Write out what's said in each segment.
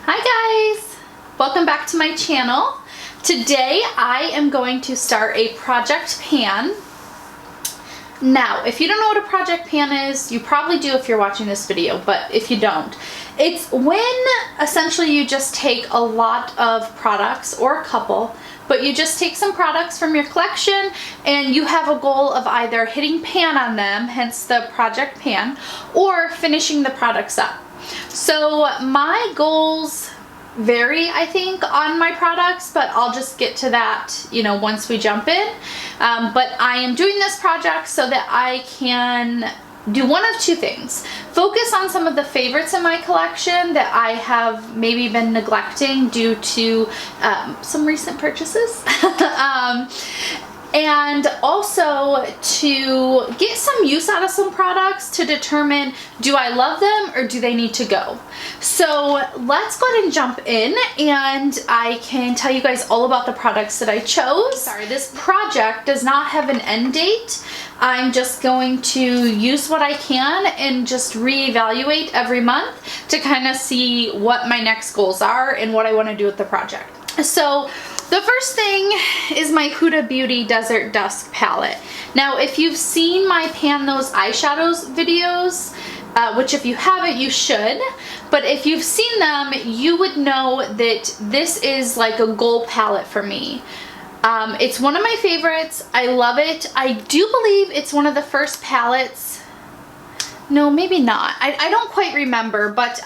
Hi guys! Welcome back to my channel. Today I am going to start a project pan. Now, if you don't know what a project pan is, you probably do if you're watching this video, but if you don't, it's when essentially you just take a lot of products, or a couple, but you just take some products from your collection and you have a goal of either hitting pan on them, hence the project pan, or finishing the products up. So my goals vary, I think, on my products, but I'll just get to that, once we jump in. But I am doing this project so that I can do one of two things. Focus on some of the favorites in my collection that I have maybe been neglecting due to some recent purchases. And also to get some use out of some products to determine, do I love them or do they need to go? So let's go ahead and jump in and I can tell you guys all about the products that I chose. Sorry, this project does not have an end date. I'm just going to use what I can and just reevaluate every month to kind of see what my next goals are and what I want to do with the project. So the first thing is my Huda Beauty Desert Dusk palette. Now, if you've seen my Pan Those Eyeshadows videos, which if you haven't, you should, but if you've seen them, you would know that this is like a goal palette for me. It's one of my favorites. I love it. I do believe it's one of the first palettes. No, maybe not. I don't quite remember, but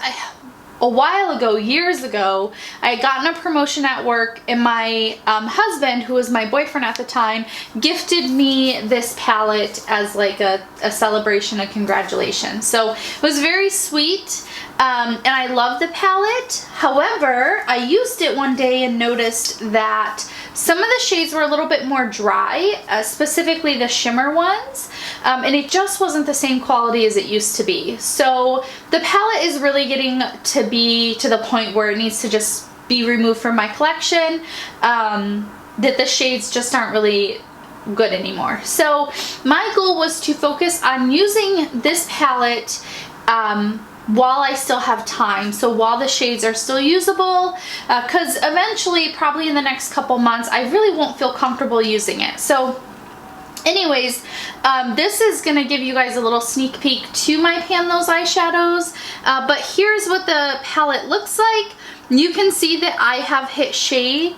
a while ago, years ago, I had gotten a promotion at work and my husband, who was my boyfriend at the time, gifted me this palette as like a celebration, a congratulations. So it was very sweet. And I love the palette. However, I used it one day and noticed that some of the shades were a little bit more dry, specifically the shimmer ones, and it just wasn't the same quality as it used to be. So the palette is really getting to be to the point where it needs to just be removed from my collection, that the shades just aren't really good anymore. So my goal was to focus on using this palette while I still have time, so while the shades are still usable, because eventually, probably in the next couple months, I really won't feel comfortable using it. So anyways, this is going to give you guys a little sneak peek to my Pan Those Eyeshadows, but here's what the palette looks like. You can see that I have hit shade,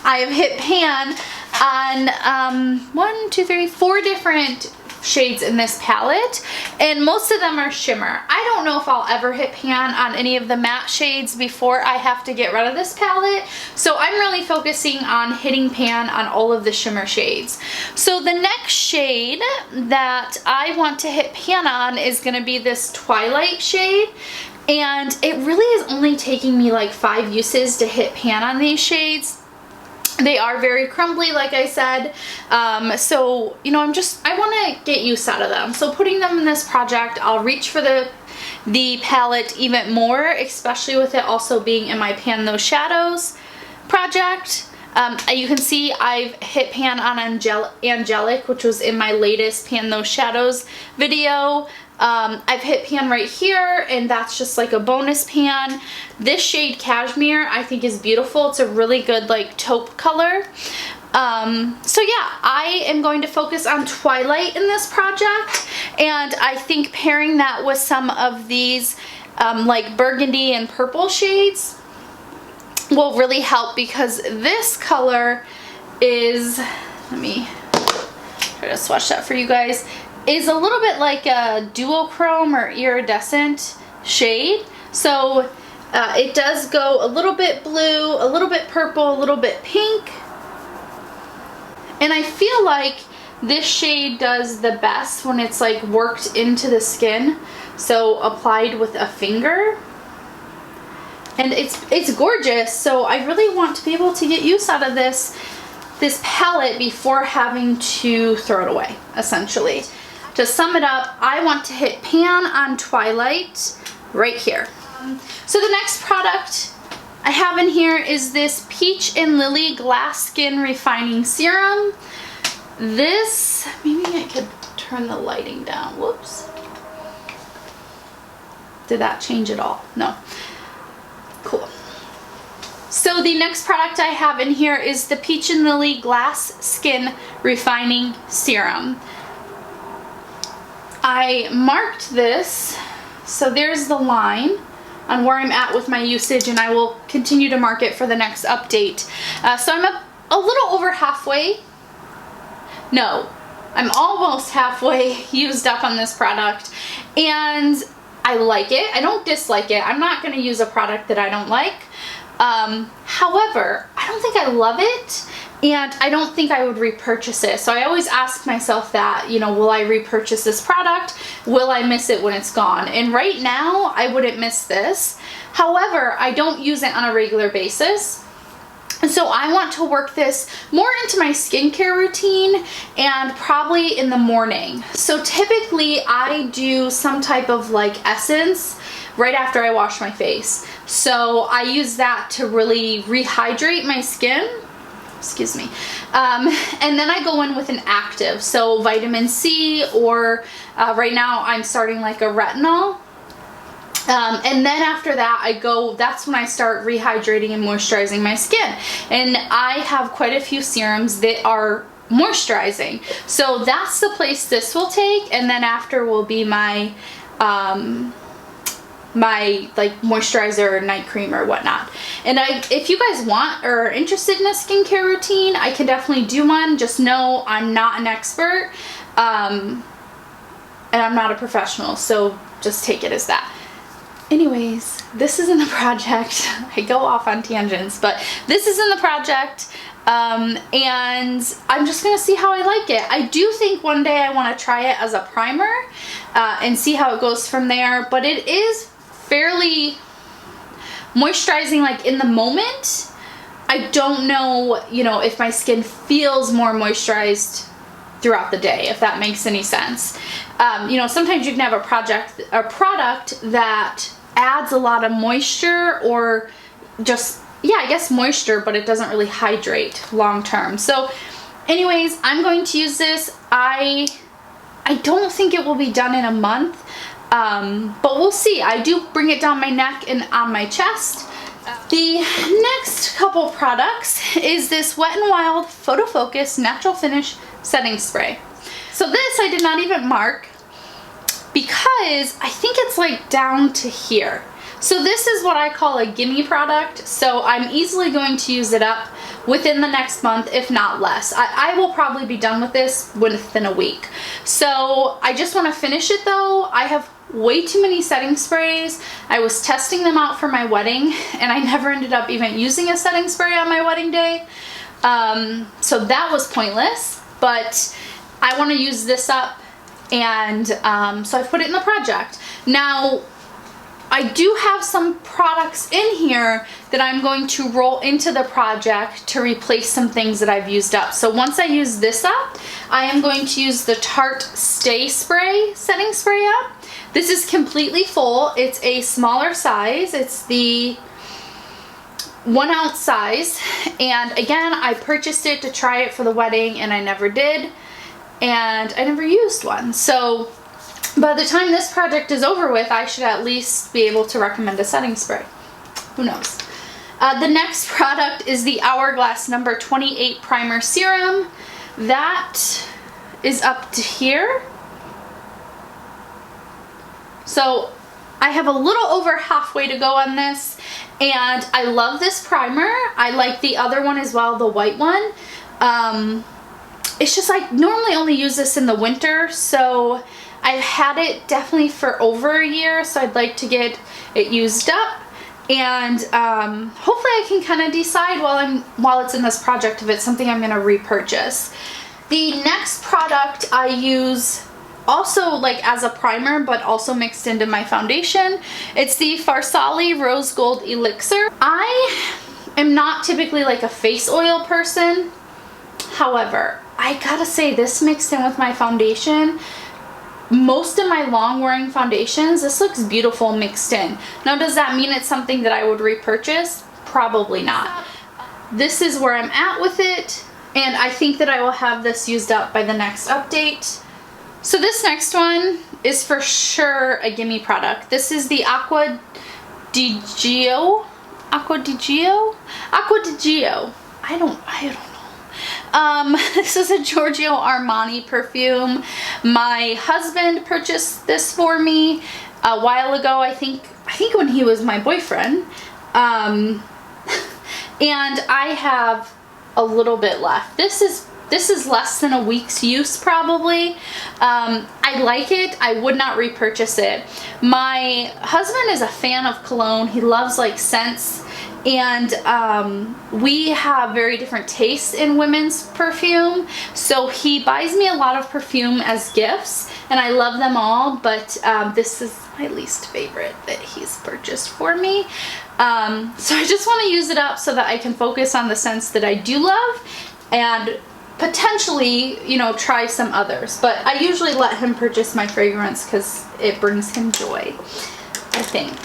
I have hit pan on 4 different shades in this palette, and most of them are shimmer. I don't know if I'll ever hit pan on any of the matte shades before I have to get rid of this palette, so I'm really focusing on hitting pan on all of the shimmer shades. So the next shade that I want to hit pan on is going to be this Twilight shade, and it really is only taking me like 5 uses to hit pan on these shades. They are very crumbly, like I said, so, I want to get use out of them. So putting them in this project, I'll reach for the palette even more, especially with it also being in my Pan Those Shadows project. You can see I've hit pan on Angelic, which was in my latest Pan Those Shadows video. I've hit pan right here, and that's just like a bonus pan. This shade Cashmere I think is beautiful. It's a really good like taupe color. So yeah, I am going to focus on Twilight in this project, and I think pairing that with some of these like burgundy and purple shades will really help, because this color is, let me try to swatch that for you guys, is a little bit like a duochrome or iridescent shade. So it does go a little bit blue, a little bit purple, a little bit pink. And I feel like this shade does the best when it's like worked into the skin. So applied with a finger. And it's gorgeous. So I really want to be able to get use out of this palette before having to throw it away, essentially. To sum it up, I want to hit pan on Twilight right here. So the next product I have in here is this Peach and Lily Glass Skin Refining Serum. This, maybe I could turn the lighting down. Whoops. Did that change at all? No. Cool. the next product I have in here is the Peach and Lily Glass Skin Refining Serum. I marked this, so there's the line on where I'm at with my usage, and I will continue to mark it for the next update. So I'm a little over halfway. No, I'm almost halfway used up on this product, and I like it. I don't dislike it. I'm not going to use a product that I don't like. However, I don't think I love it, and I don't think I would repurchase it. So I always ask myself that, you know, will I repurchase this product? Will I miss it when it's gone? And right now, I wouldn't miss this. However, I don't use it on a regular basis. And so I want to work this more into my skincare routine, and probably in the morning. So typically I do some type of like essence right after I wash my face. So I use that to really rehydrate my skin. Excuse me. And then I go in with an active, so vitamin C, or right now I'm starting like a retinol. And then after that that's when I start rehydrating and moisturizing my skin. And I have quite a few serums that are moisturizing. So that's the place this will take, and then after will be my my like moisturizer or night cream or whatnot. And if you guys want or are interested in a skincare routine, I can definitely do one. Just know I'm not an expert, and I'm not a professional, so just take it as that. Anyways, this is in the project. I go off on tangents, but this is in the project, and I'm just gonna see how I like it. I do think one day I want to try it as a primer and see how it goes from there, but it is fairly moisturizing like in the moment. I don't know, you know, if my skin feels more moisturized throughout the day, if that makes any sense. You know, sometimes you can have a product that adds a lot of moisture, or just, yeah, I guess moisture, but it doesn't really hydrate long term. So anyways, I'm going to use this. I don't think it will be done in a month, but we'll see. I do bring it down my neck and on my chest. The next couple products is this Wet n Wild Photo Focus Natural Finish Setting Spray. So this I did not even mark because I think it's like down to here. So this is what I call a gimme product. So I'm easily going to use it up within the next month, if not less. I will probably be done with this within a week. So I just want to finish it though. I have way too many setting sprays. I was testing them out for my wedding, and I never ended up even using a setting spray on my wedding day. So that was pointless, but I want to use this up, and so I put it in the project. Now, I do have some products in here that I'm going to roll into the project to replace some things that I've used up. So once I use this up, I am going to use the Tarte Stay Spray setting spray up. This is completely full. It's a smaller size. It's the 1 ounce size. And again, I purchased it to try it for the wedding, and I never did. And I never used one. So by the time this project is over with, I should at least be able to recommend a setting spray. Who knows? The next product is the Hourglass number 28 Primer Serum. That is up to here. So I have a little over halfway to go on this, and I love this primer. I like the other one as well, the white one. It's just I normally only use this in the winter, so I've had it definitely for over a year, so I'd like to get it used up. And hopefully I can kind of decide while it's in this project if it's something I'm going to repurchase. The next product I use also like as a primer, but also mixed into my foundation. It's the Farsali Rose Gold Elixir. I am not typically like a face oil person. However, I gotta say, this mixed in with my foundation, most of my long wearing foundations, this looks beautiful mixed in. Now, does that mean it's something that I would repurchase? Probably not. This is where I'm at with it, and I think that I will have this used up by the next update. So this next one is for sure a gimme product. This is the Acqua di Gio Acqua di Gio? Acqua di Gio. I don't know. This is a Giorgio Armani perfume. My husband purchased this for me a while ago, I think when he was my boyfriend. And I have a little bit left. This is less than a week's use probably. I like it. I would not repurchase it. My husband is a fan of cologne. He loves like scents, and we have very different tastes in women's perfume. So he buys me a lot of perfume as gifts, and I love them all, but this is my least favorite that he's purchased for me. So I just want to use it up so that I can focus on the scents that I do love and potentially, you know, try some others. But I usually let him purchase my fragrance because it brings him joy, I think.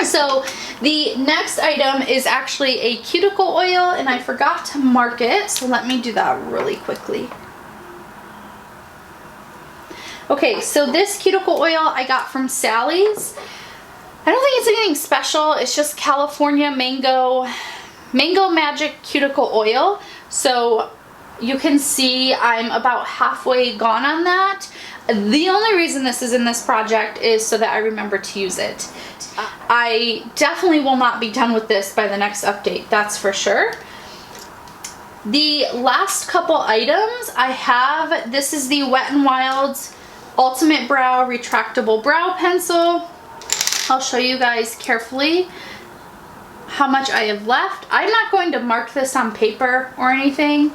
So the next item is actually a cuticle oil, and I forgot to mark it, so let me do that really quickly. Okay, so this cuticle oil I got from Sally's. I don't think it's anything special. It's just California Mango Magic Cuticle Oil. So you can see I'm about halfway gone on that. The only reason this is in this project is so that I remember to use it. I definitely will not be done with this by the next update, that's for sure. The last couple items I have, this is the Wet n Wild's Ultimate Brow Retractable Brow Pencil. I'll show you guys carefully how much I have left. I'm not going to mark this on paper or anything,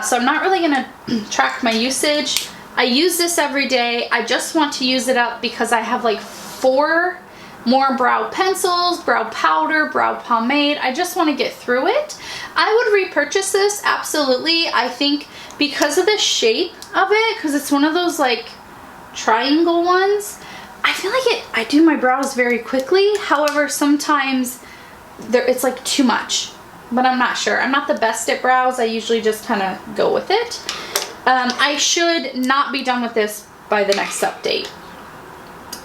so I'm not really going to track my usage. I use this every day. I just want to use it up because I have like 4 more brow pencils, brow powder, brow pomade. I just want to get through it. I would repurchase this, absolutely. I think because of the shape of it, because it's one of those like triangle ones, I feel like I do my brows very quickly. However, sometimes it's like too much, but I'm not sure. I'm not the best at brows. I usually just kind of go with it. I should not be done with this by the next update.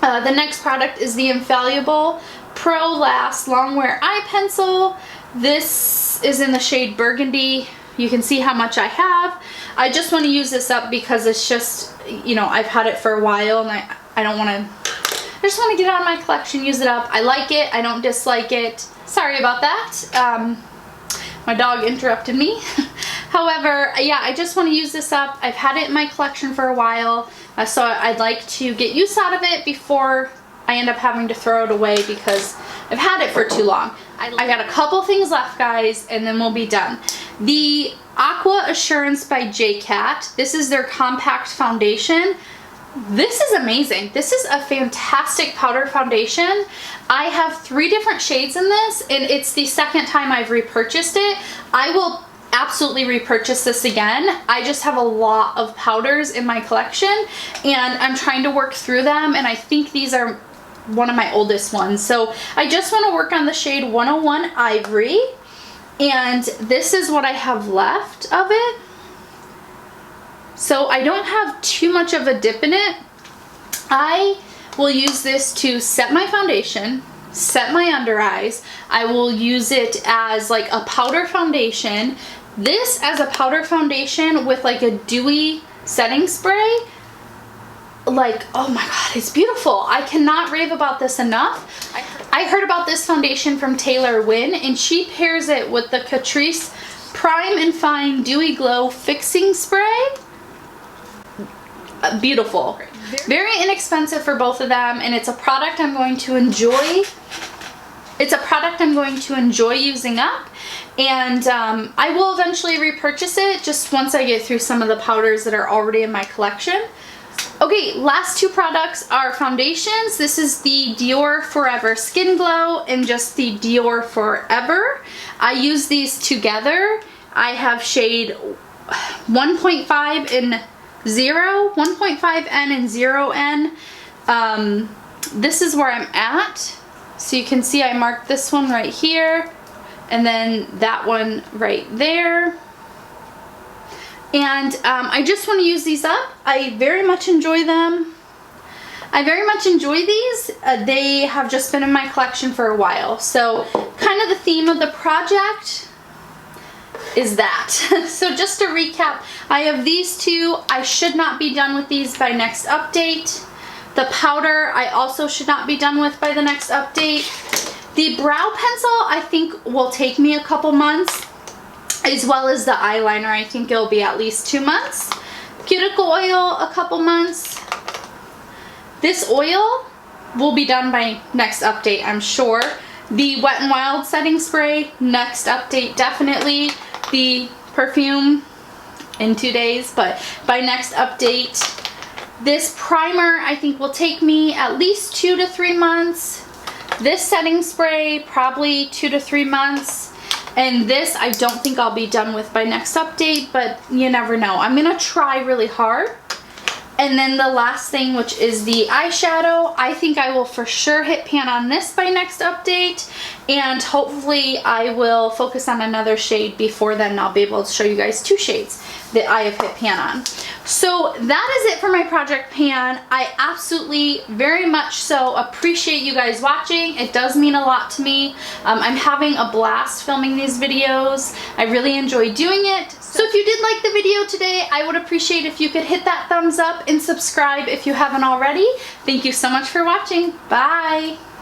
The next product is the Infallible Pro Last Longwear Eye Pencil. This is in the shade Burgundy. You can see how much I have. I just want to use this up because it's just, you know, I've had it for a while, and I don't want to, I just want to get it out of my collection, use it up. I like it. I don't dislike it. Sorry about that. My dog interrupted me. However, yeah, I just want to use this up. I've had it in my collection for a while, so I'd like to get use out of it before I end up having to throw it away because I've had it for too long. I got a couple things left, guys, and then we'll be done. The Aqua Assurance by JCat. This is their compact foundation. This is amazing. This is a fantastic powder foundation. I have 3 different shades in this, and it's the second time I've repurchased it. I will absolutely repurchase this again. I just have a lot of powders in my collection, and I'm trying to work through them, and I think these are one of my oldest ones. So I just want to work on the shade 101 Ivory, and this is what I have left of it. So I don't have too much of a dip in it. I will use this to set my foundation, set my under eyes. I will use it as like a powder foundation. This as a powder foundation with like a dewy setting spray. Like, oh my god, it's beautiful. I cannot rave about this enough. I heard about this foundation from Taylor Wynn, and she pairs it with the Catrice Prime and Fine Dewy Glow Fixing Spray. Beautiful. Very inexpensive for both of them, and it's a product I'm going to enjoy. It's a product I'm going to enjoy using up, and I will eventually repurchase it just once I get through some of the powders that are already in my collection. Okay, last 2 products are foundations. This is the Dior Forever Skin Glow and just the Dior Forever. I use these together. I have shade 1.5 and 0, 1.5N and 0N. This is where I'm at. So you can see I marked this one right here, and then that one right there. And I just want to use these up. I very much enjoy them. I very much enjoy these. They have just been in my collection for a while. So kind of the theme of the project is that. So just to recap, I have these two. I should not be done with these by next update. The powder I also should not be done with by the next update. The brow pencil I think will take me a couple months, as well as the eyeliner. I think it'll be at least 2 months. Cuticle oil, a couple months. This oil will be done by next update, I'm sure. The Wet n Wild setting spray, next update definitely. The perfume in 2 days, but by next update. This primer I think will take me at least 2 to 3 months. This setting spray probably 2 to 3 months. And this I don't think I'll be done with by next update, but you never know. I'm gonna try really hard. And then the last thing, which is the eyeshadow, I think I will for sure hit pan on this by next update, and hopefully I will focus on another shade before then. I'll be able to show you guys 2 shades that I have hit pan on. So that is it for my project pan. I absolutely very much so appreciate you guys watching. It does mean a lot to me. I'm having a blast filming these videos. I really enjoy doing it. So if you did like the video today, I would appreciate if you could hit that thumbs up and subscribe if you haven't already. Thank you so much for watching. Bye!